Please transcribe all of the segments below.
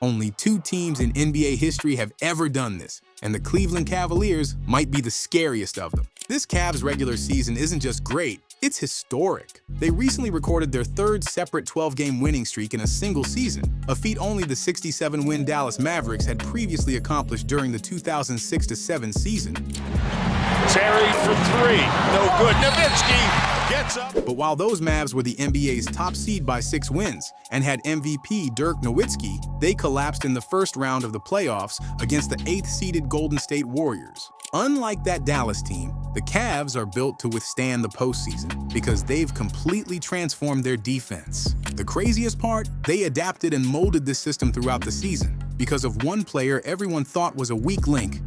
Only 2 teams in NBA history have ever done this, and the Cleveland Cavaliers might be the scariest of them. This Cavs regular season isn't just great, it's historic. They recently recorded their 3rd separate 12-game winning streak in a single season, a feat only the 67-win Dallas Mavericks had previously accomplished during the 2006-07 season. Terry for 3, no good. Nowitzki gets up. But while those Mavs were the NBA's top seed by 6 wins and had MVP Dirk Nowitzki, they collapsed in the first round of the playoffs against the 8th-seeded Golden State Warriors. Unlike that Dallas team, the Cavs are built to withstand the postseason because they've completely transformed their defense. The craziest part? They adapted and molded this system throughout the season because of one player everyone thought was a weak link.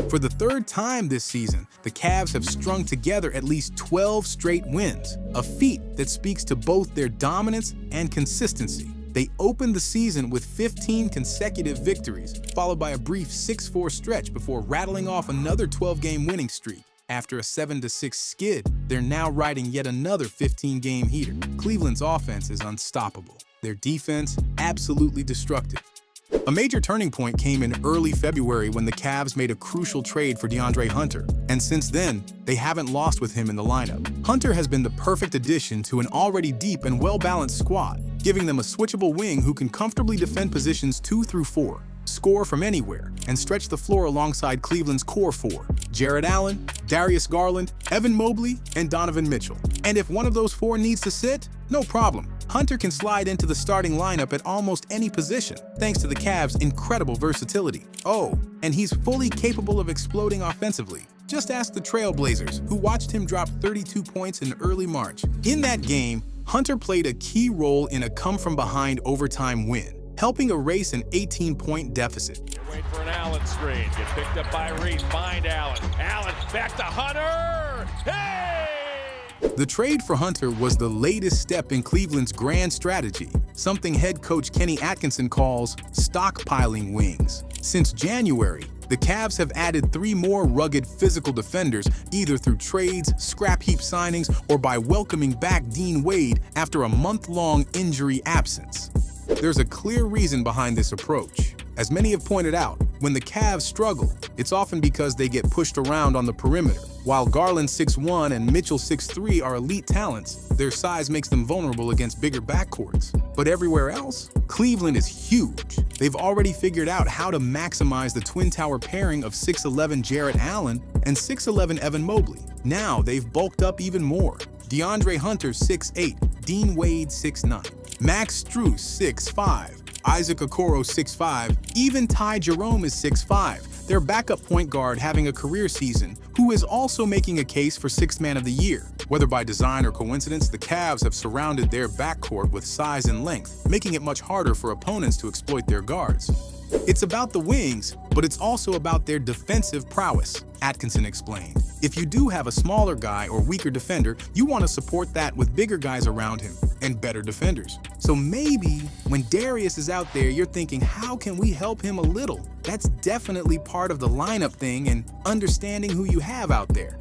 For the 3rd time this season, the Cavs have strung together at least 12 straight wins, a feat that speaks to both their dominance and consistency. They opened the season with 15 consecutive victories, followed by a brief 6-4 stretch before rattling off another 12-game winning streak. After a 7-6 skid, they're now riding yet another 15-game heater. Cleveland's offense is unstoppable. Their defense, absolutely destructive. A major turning point came in early February when the Cavs made a crucial trade for DeAndre Hunter, and since then, they haven't lost with him in the lineup. Hunter has been the perfect addition to an already deep and well-balanced squad, giving them a switchable wing who can comfortably defend positions 2 through 4, score from anywhere, and stretch the floor alongside Cleveland's core 4, Jarrett Allen, Darius Garland, Evan Mobley, and Donovan Mitchell. And if one of those 4 needs to sit, no problem. Hunter can slide into the starting lineup at almost any position, thanks to the Cavs' incredible versatility. Oh, and he's fully capable of exploding offensively. Just ask the Trailblazers, who watched him drop 32 points in early March. In that game, Hunter played a key role in a come-from-behind overtime win, helping erase an 18-point deficit. Wait for an Allen screen. Get picked up by Reed. Find Allen. Allen back to Hunter. Hey! The trade for Hunter was the latest step in Cleveland's grand strategy, something head coach Kenny Atkinson calls stockpiling wings. Since January, the Cavs have added 3 more rugged physical defenders, either through trades, scrap heap signings, or by welcoming back Dean Wade after a month-long injury absence. There's a clear reason behind this approach. As many have pointed out, when the Cavs struggle, it's often because they get pushed around on the perimeter. While Garland 6'1" and Mitchell 6'3" are elite talents, their size makes them vulnerable against bigger backcourts. But everywhere else, Cleveland is huge. They've already figured out how to maximize the twin tower pairing of 6'11" Jarrett Allen and 6'11" Evan Mobley. Now they've bulked up even more. DeAndre Hunter 6'8", Dean Wade 6'9", Max Strus 6'5", Isaac Okoro 6'5", even Tai Jerome is 6'5", their backup point guard having a career season, who is also making a case for 6th Man of the Year. Whether by design or coincidence, the Cavs have surrounded their backcourt with size and length, making it much harder for opponents to exploit their guards. It's about the wings, but it's also about their defensive prowess, Atkinson explained. If you do have a smaller guy or weaker defender, you want to support that with bigger guys around him and better defenders. So maybe when Darius is out there, you're thinking, how can we help him a little? That's definitely part of the lineup thing and understanding who you have out there.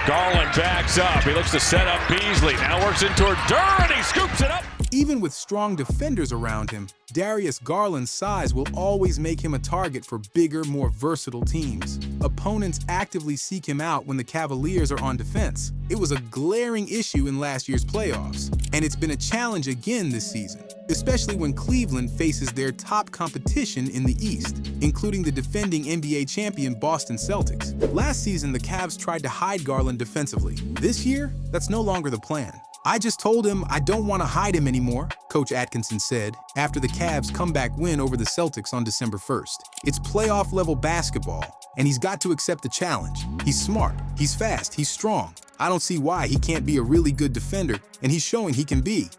Garland backs up. He looks to set up Beasley. Now works in toward Durr, and he scoops it up. Even with strong defenders around him, Darius Garland's size will always make him a target for bigger, more versatile teams. Opponents actively seek him out when the Cavaliers are on defense. It was a glaring issue in last year's playoffs, and it's been a challenge again this season, especially when Cleveland faces their top competition in the East, including the defending NBA champion Boston Celtics. Last season, the Cavs tried to hide Garland defensively. This year, that's no longer the plan. I just told him I don't want to hide him anymore, Coach Atkinson said after the Cavs' comeback win over the Celtics on December 1st. It's playoff-level basketball, and he's got to accept the challenge. He's smart, he's fast, he's strong. I don't see why he can't be a really good defender, and he's showing he can be.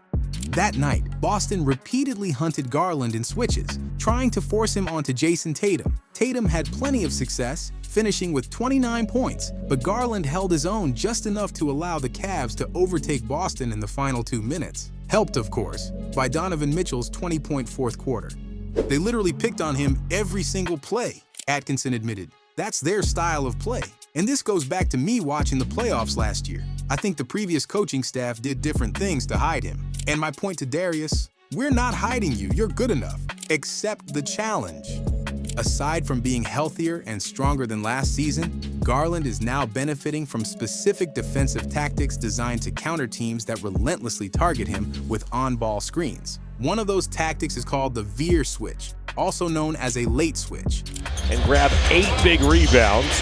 That night, Boston repeatedly hunted Garland in switches, trying to force him onto Jason Tatum. Tatum had plenty of success, finishing with 29 points, but Garland held his own just enough to allow the Cavs to overtake Boston in the final 2 minutes. Helped, of course, by Donovan Mitchell's 20-point fourth quarter. They literally picked on him every single play, Atkinson admitted. That's their style of play. And this goes back to me watching the playoffs last year. I think the previous coaching staff did different things to hide him. And my point to Darius, we're not hiding you, you're good enough. Accept the challenge. Aside from being healthier and stronger than last season, Garland is now benefiting from specific defensive tactics designed to counter teams that relentlessly target him with on-ball screens. One of those tactics is called the veer switch, also known as a late switch. And grab 8 big rebounds.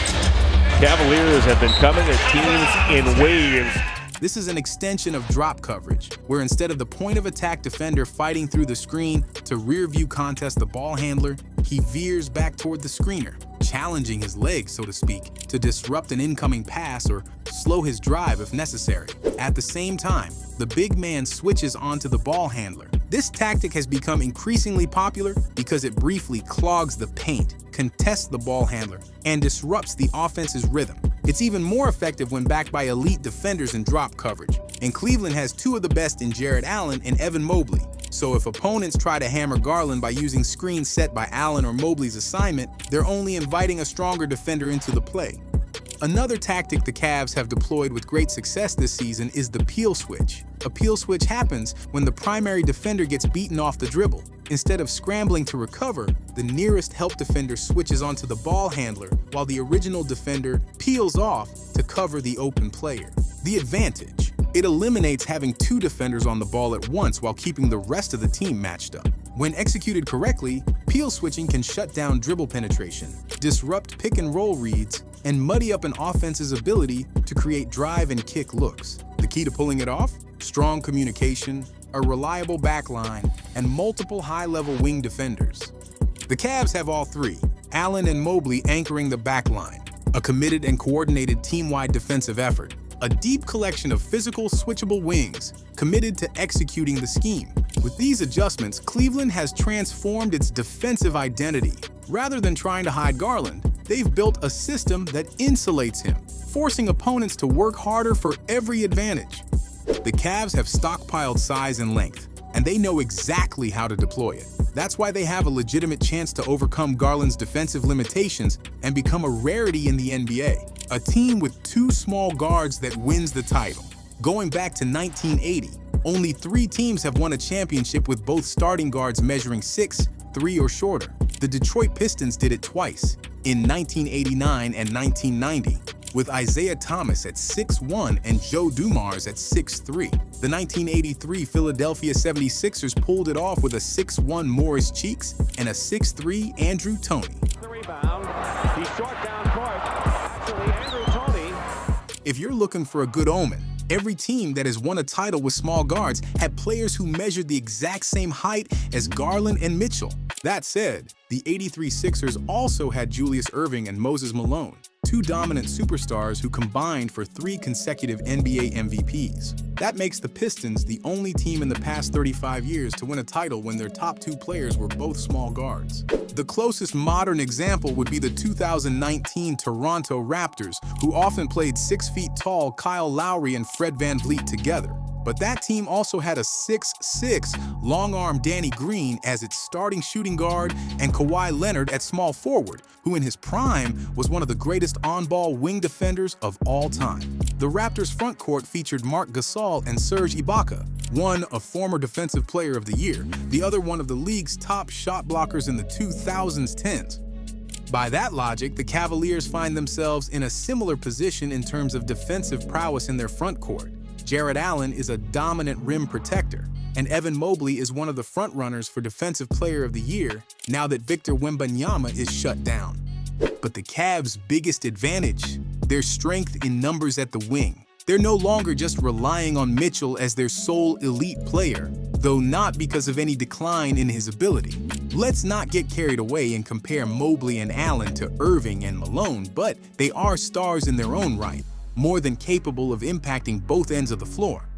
Cavaliers have been coming at teams in waves. This is an extension of drop coverage, where instead of the point-of-attack defender fighting through the screen to rear-view contest the ball handler, he veers back toward the screener, challenging his legs, so to speak, to disrupt an incoming pass or slow his drive if necessary. At the same time, the big man switches onto the ball handler. This tactic has become increasingly popular because it briefly clogs the paint, contests the ball handler, and disrupts the offense's rhythm. It's even more effective when backed by elite defenders in drop coverage. And Cleveland has 2 of the best in Jarrett Allen and Evan Mobley. So if opponents try to hammer Garland by using screens set by Allen or Mobley's assignment, they're only inviting a stronger defender into the play. Another tactic the Cavs have deployed with great success this season is the peel switch. A peel switch happens when the primary defender gets beaten off the dribble. Instead of scrambling to recover, the nearest help defender switches onto the ball handler while the original defender peels off to cover the open player. The advantage: it eliminates having 2 defenders on the ball at once while keeping the rest of the team matched up. When executed correctly, peel switching can shut down dribble penetration, disrupt pick and roll reads, and muddy up an offense's ability to create drive and kick looks. The key to pulling it off? Strong communication, a reliable backline, and multiple high-level wing defenders. The Cavs have all 3, Allen and Mobley anchoring the backline, a committed and coordinated team-wide defensive effort, a deep collection of physical, switchable wings committed to executing the scheme. With these adjustments, Cleveland has transformed its defensive identity. Rather than trying to hide Garland, they've built a system that insulates him, forcing opponents to work harder for every advantage. The Cavs have stockpiled size and length, and they know exactly how to deploy it. That's why they have a legitimate chance to overcome Garland's defensive limitations and become a rarity in the NBA. A team with 2 small guards that wins the title. Going back to 1980, only 3 teams have won a championship with both starting guards measuring 6'3" or shorter. The Detroit Pistons did it twice, in 1989 and 1990, with Isaiah Thomas at 6'1" and Joe Dumars at 6'3". The 1983 Philadelphia 76ers pulled it off with a 6'1" Morris Cheeks and a 6'3" Andrew Toney. The rebound, he's short down court. Actually, Andrew Toney. If you're looking for a good omen, every team that has won a title with small guards had players who measured the exact same height as Garland and Mitchell. That said, the '83 Sixers also had Julius Erving and Moses Malone, 2 dominant superstars who combined for 3 consecutive NBA MVPs. That makes the Pistons the only team in the past 35 years to win a title when their top 2 players were both small guards. The closest modern example would be the 2019 Toronto Raptors, who often played 6 feet tall Kyle Lowry and Fred VanVleet together. But that team also had a 6'6" long-arm Danny Green as its starting shooting guard and Kawhi Leonard at small forward, who in his prime was one of the greatest on-ball wing defenders of all time. The Raptors' front court featured Marc Gasol and Serge Ibaka, one a former Defensive Player of the Year, the other one of the league's top shot blockers in the 2010s. By that logic, the Cavaliers find themselves in a similar position in terms of defensive prowess in their front court. Jarrett Allen is a dominant rim protector, and Evan Mobley is one of the frontrunners for Defensive Player of the Year now that Victor Wembanyama is shut down. But the Cavs' biggest advantage? Their strength in numbers at the wing. They're no longer just relying on Mitchell as their sole elite player, though not because of any decline in his ability. Let's not get carried away and compare Mobley and Allen to Erving and Malone, but they are stars in their own right, more than capable of impacting both ends of the floor.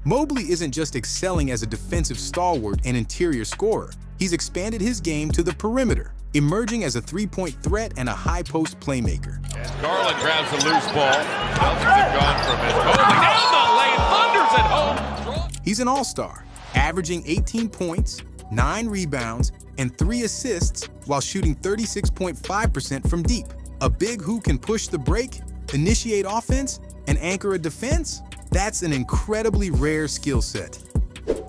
Mobley isn't just excelling as a defensive stalwart and interior scorer. He's expanded his game to the perimeter, emerging as a 3-point threat and a high-post playmaker. And Garland grabs the loose ball. Nelson's gone from his Mobley down the lane, thunders at home. He's an all-star, averaging 18 points, 9 rebounds, and 3 assists while shooting 36.5% from deep. A big who can push the break, initiate offense, and anchor a defense? That's an incredibly rare skill set.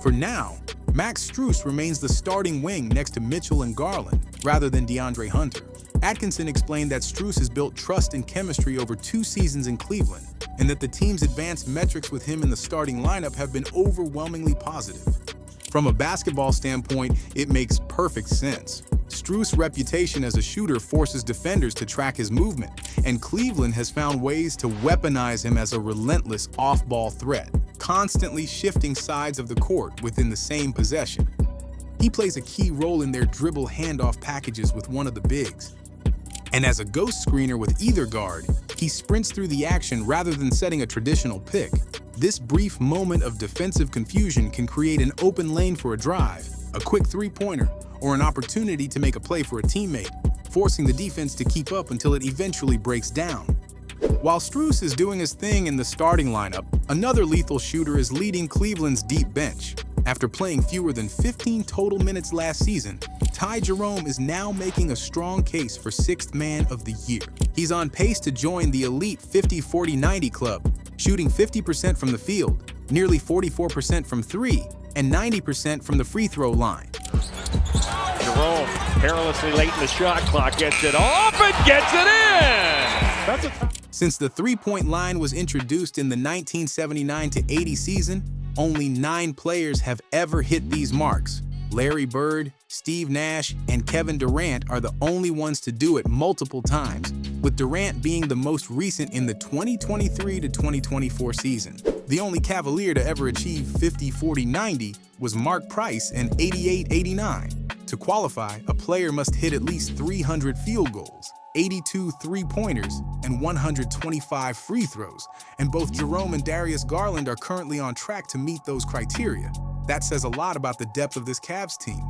For now, Max Strus remains the starting wing next to Mitchell and Garland, rather than DeAndre Hunter. Atkinson explained that Strus has built trust and chemistry over 2 seasons in Cleveland, and that the team's advanced metrics with him in the starting lineup have been overwhelmingly positive. From a basketball standpoint, it makes perfect sense. Strus' reputation as a shooter forces defenders to track his movement, and Cleveland has found ways to weaponize him as a relentless off-ball threat, constantly shifting sides of the court within the same possession. He plays a key role in their dribble handoff packages with one of the bigs. And as a ghost screener with either guard, he sprints through the action rather than setting a traditional pick. This brief moment of defensive confusion can create an open lane for a drive, a quick three-pointer, or an opportunity to make a play for a teammate, forcing the defense to keep up until it eventually breaks down. While Strus is doing his thing in the starting lineup, another lethal shooter is leading Cleveland's deep bench. After playing fewer than 15 total minutes last season, Tai Jerome is now making a strong case for 6th Man of the Year. He's on pace to join the elite 50-40-90 club, shooting 50% from the field, nearly 44% from 3, and 90% from the free throw line. Jerome, perilously late in the shot clock, gets it off and gets it in! Since the three-point line was introduced in the 1979-80 season, only 9 players have ever hit these marks. Larry Bird, Steve Nash, and Kevin Durant are the only ones to do it multiple times, with Durant being the most recent in the 2023-2024 season. The only Cavalier to ever achieve 50-40-90 was Mark Price in 88-89. To qualify, a player must hit at least 300 field goals, 82 three-pointers, and 125 free throws, and both Jerome and Darius Garland are currently on track to meet those criteria. That says a lot about the depth of this Cavs team.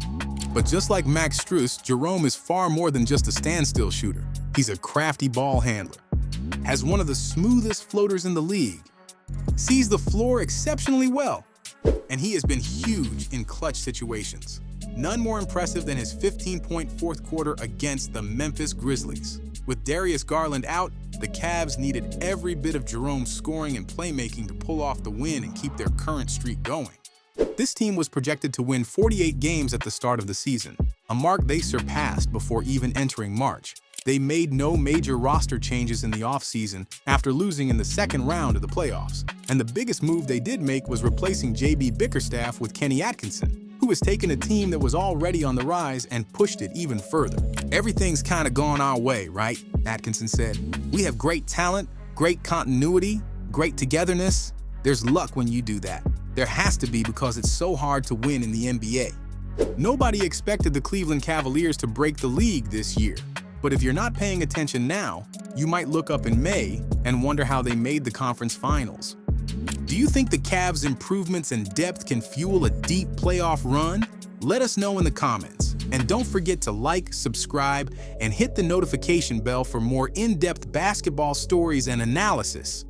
But just like Max Strus, Jerome is far more than just a standstill shooter. He's a crafty ball handler, has one of the smoothest floaters in the league, sees the floor exceptionally well, and he has been huge in clutch situations. None more impressive than his 15-point fourth quarter against the Memphis Grizzlies. With Darius Garland out, the Cavs needed every bit of Jerome's scoring and playmaking to pull off the win and keep their current streak going. This team was projected to win 48 games at the start of the season, a mark they surpassed before even entering March. They made no major roster changes in the offseason after losing in the second round of the playoffs, and the biggest move they did make was replacing J.B. Bickerstaff with Kenny Atkinson, who has taken a team that was already on the rise and pushed it even further. "Everything's kind of gone our way, right?" Atkinson said. "We have great talent, great continuity, great togetherness. There's luck when you do that. There has to be, because it's so hard to win in the NBA." Nobody expected the Cleveland Cavaliers to break the league this year. But if you're not paying attention now, you might look up in May and wonder how they made the conference finals. Do you think the Cavs' improvements and depth can fuel a deep playoff run? Let us know in the comments. And don't forget to like, subscribe, and hit the notification bell for more in-depth basketball stories and analysis.